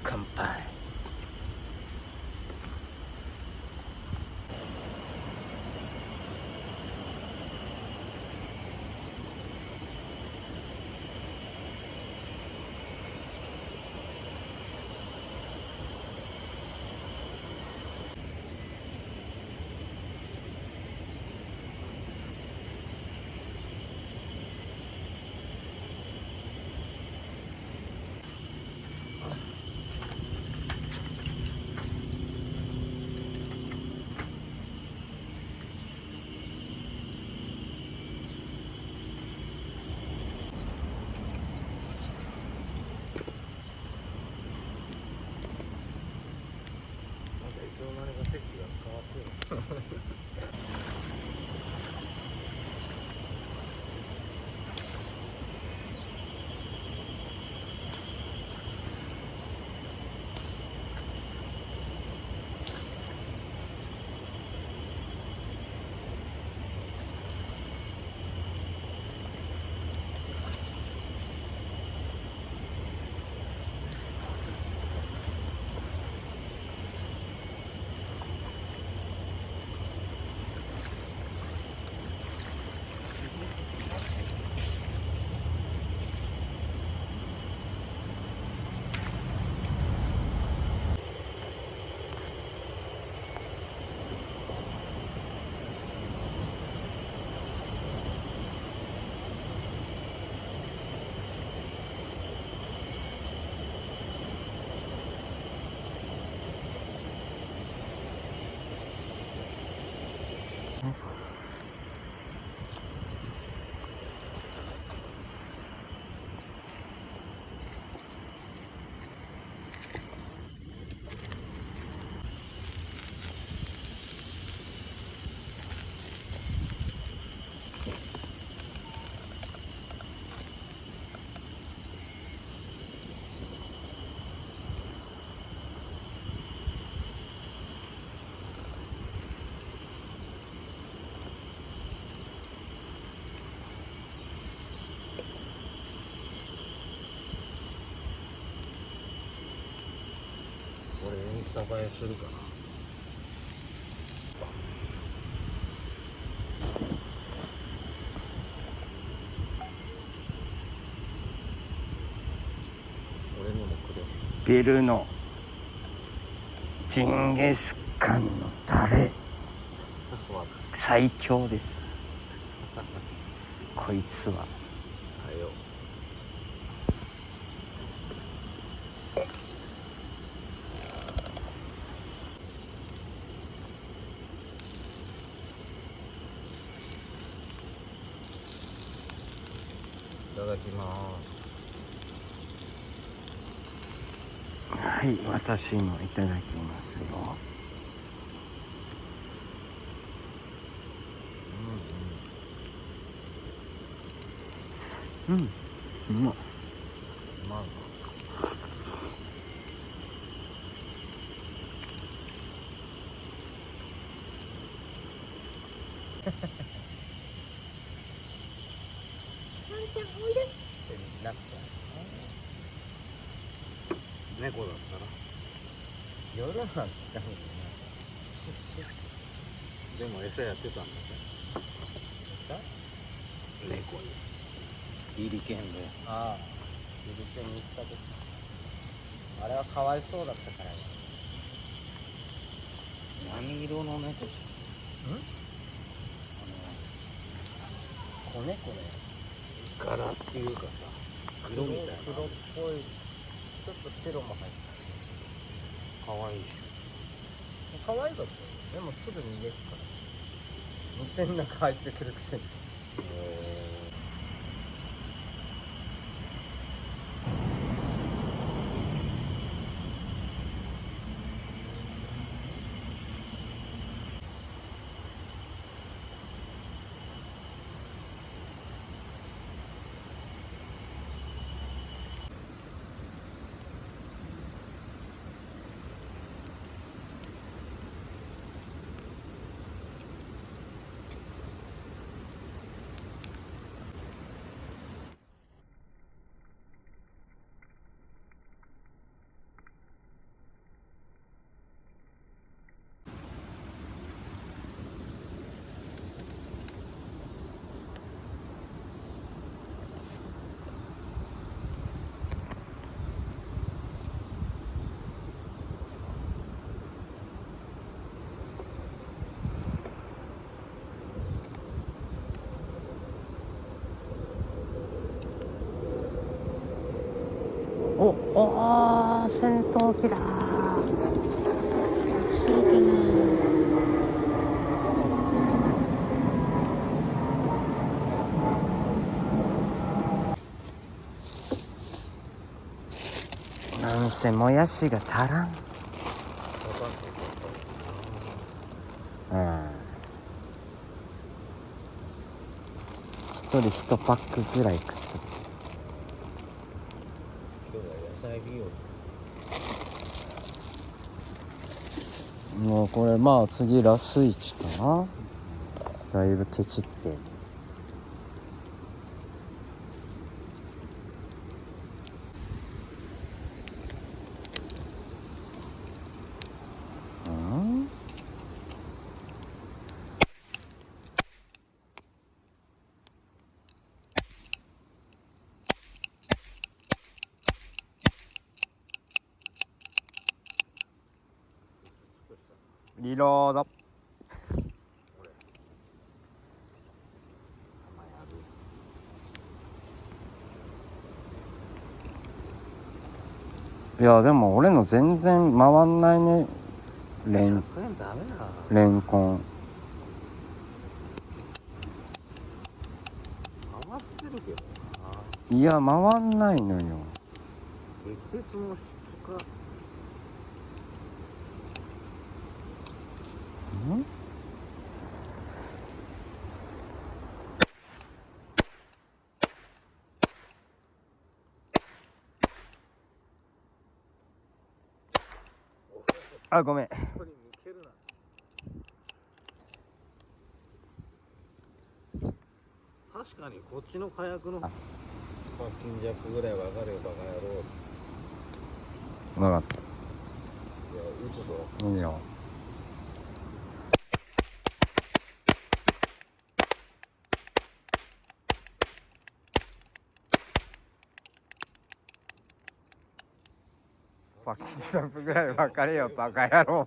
乾杯。俺インスタ映えするかな。俺にもくれ。ビルのジンギスカンのタレ最強です。こいつは。はよ。いただきます。はい、私もいただきますよ。うん、うまい。うまいな。ワンちゃんおいで。ラスト。猫だったら夜なんて多分ね。でも餌やってたんだね。猫にビリケンで。ああ、ビルケンに行った時。あれはかわいそうだったからね。何色の猫？子猫ね。柄っていうかさ、色みたいな。黒っぽい、ちょっと白も入って可愛い。た。可愛かったよ。でもすぐ逃げるから。店の中入ってくるくせに。お戦闘機だ。するかな。なんせもやしが足らん。一人1パックぐらい食ってる。今日は野菜日和。もうこれまあ次ラス1かな。だいぶケチってリロード。いやでも俺の全然回んないね。レンこれダメだ。レンコン回ってるけどな。いや回んないのよ。適切の質か。あごめん。ここに向けるな。確かにこっちの火薬の金弱ぐらい分かるよバカ野郎。分かった。いや撃つぞ。いいよ。パッキンジャンプぐらい分かれよバカ野郎。